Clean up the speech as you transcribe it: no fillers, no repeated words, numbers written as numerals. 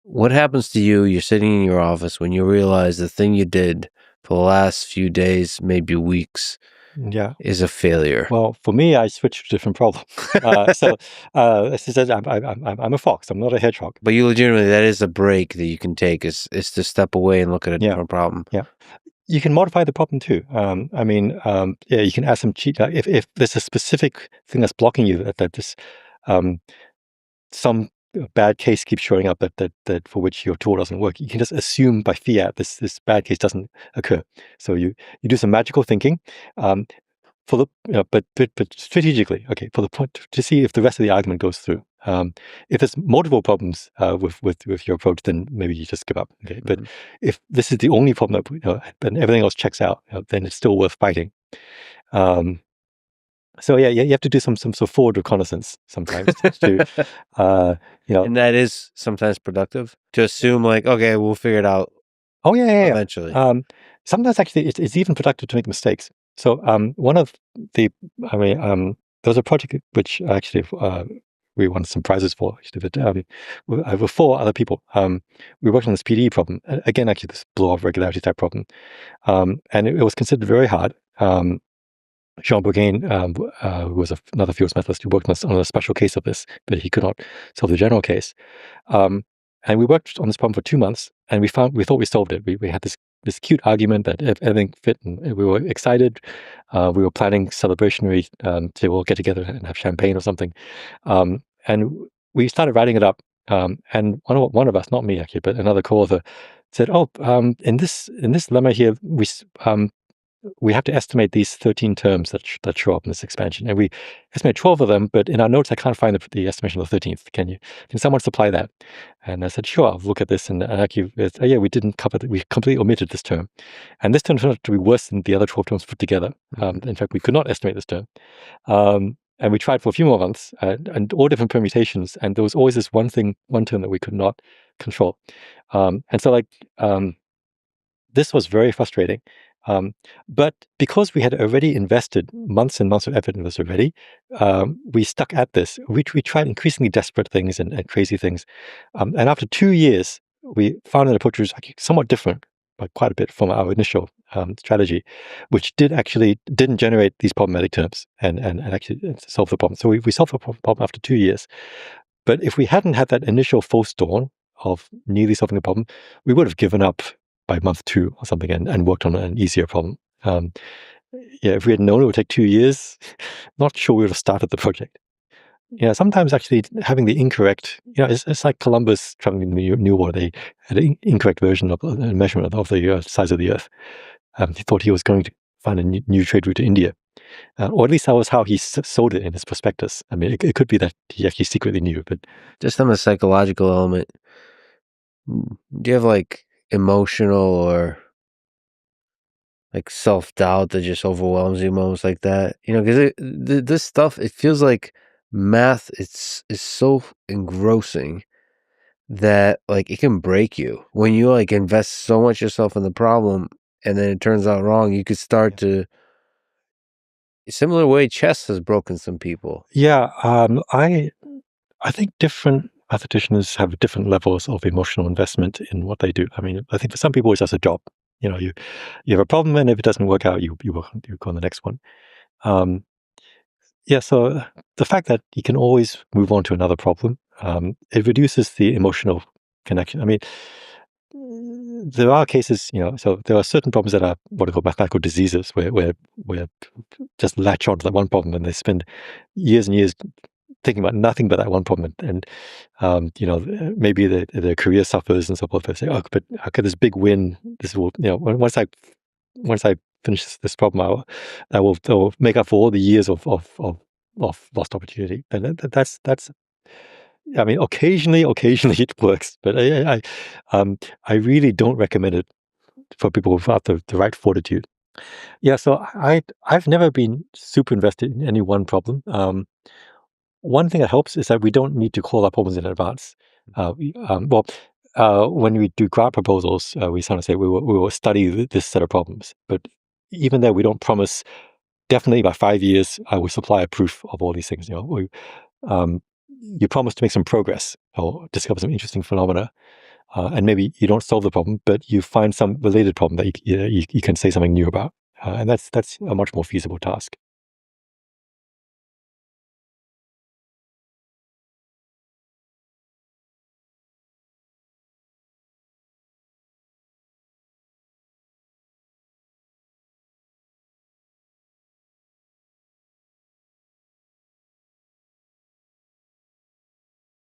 What happens to you? You're sitting in your office when you realize the thing you did for the last few days, maybe weeks, Yeah. is a failure. Well, for me, I switched to a different problem. As I said, I'm a fox. I'm not a hedgehog. But you legitimately, that is a break that you can take is to step away and look at a Yeah. different problem. Yeah. You can modify the problem too. Yeah, you can add some cheat. If there's a specific thing that's blocking you, that this um, some bad case keeps showing up that for which your tool doesn't work, you can just assume by fiat this bad case doesn't occur. So you do some magical thinking. For the but strategically, okay, for the point to see if the rest of the argument goes through. If there's multiple problems with your approach, then maybe you just give up. Okay, but Mhm. if this is the only problem that and everything else checks out, then it's still worth fighting. Um, so yeah, you have to do some sort of forward reconnaissance sometimes to uh, you know. And that is sometimes productive to assume like, okay, we'll figure it out Oh yeah. eventually. Sometimes actually it's even productive to make mistakes. So one of the, I mean, there was a project which actually we won some prizes for. Actually, but with four other people, we worked on this PDE problem. Again, actually, this blow off regularity type problem, and it was considered very hard. Jean Bourgain, who was another field methodist, who worked on a special case of this, but he could not solve the general case. Um, and we worked on this problem for 2 months, and we thought we solved it. We had this cute argument that if everything fit, and we were excited. We were planning celebrationary to all get together and have champagne or something. And we started writing it up. And one of us, not me actually, but another co-author, said, "Oh, in this lemma here, we have to estimate these 13 terms that show up in this expansion, and we estimate 12 of them. But in our notes, I can't find the estimation of the 13th. Can someone supply that?" And I said, "Sure, I'll look at this." And actually, yeah, we didn't cover that. We completely omitted this term, and this term turned out to be worse than the other 12 terms put together. In fact, we could not estimate this term. And we tried for a few more months and all different permutations, and there was always this one term that we could not control. And so, this was very frustrating. But because we had already invested months and months of effort in this already, we stuck at this. We tried increasingly desperate things and crazy things. And after 2 years, we found an approach which was actually somewhat different, but quite a bit from our initial strategy, which didn't generate these problematic terms and actually solve the problem. So we solved the problem after 2 years. But if we hadn't had that initial false dawn of nearly solving the problem, we would have given up by month 2 or something and worked on an easier problem. Yeah, if we had known it would take 2 years, not sure we would have started the project. Yeah, sometimes actually having the incorrect, it's like Columbus traveling in the New World. They had an incorrect version of a measurement of the size of the Earth. He thought he was going to find a new trade route to India. Or at least that was how he sold it in his prospectus. I mean, it could be that he actually secretly knew, but Just on the psychological element, do you have like emotional or like self-doubt that just overwhelms you moments like that? Because this stuff, it feels like math is so engrossing that like it can break you when you like invest so much yourself in the problem and then it turns out wrong. You could start to a similar way chess has broken some people. yeah, I think different mathematicians have different levels of emotional investment in what they do. I mean, I think for some people it's just a job. You have a problem, and if it doesn't work out, you go on the next one. Um, yeah, so the fact that you can always move on to another problem, it reduces the emotional connection. I mean, there are cases, so there are certain problems that are what are called mathematical diseases, where just latch on to that one problem and they spend years and years thinking about nothing but that one problem, and maybe their career suffers and so forth. They say, "Oh, but okay, this big win, this will, once I finish this problem, that will make up for all the years of lost opportunity." And that's. I mean, occasionally it works, but I really don't recommend it for people without the right fortitude. Yeah, so I've never been super invested in any one problem. One thing that helps is that we don't need to call our problems in advance. When we do grant proposals, we sort of say we will study this set of problems. But even there, we don't promise definitely by 5 years I will supply a proof of all these things. Um, you promise to make some progress or discover some interesting phenomena. and maybe you don't solve the problem, but you find some related problem that you can say something new about, and that's a much more feasible task.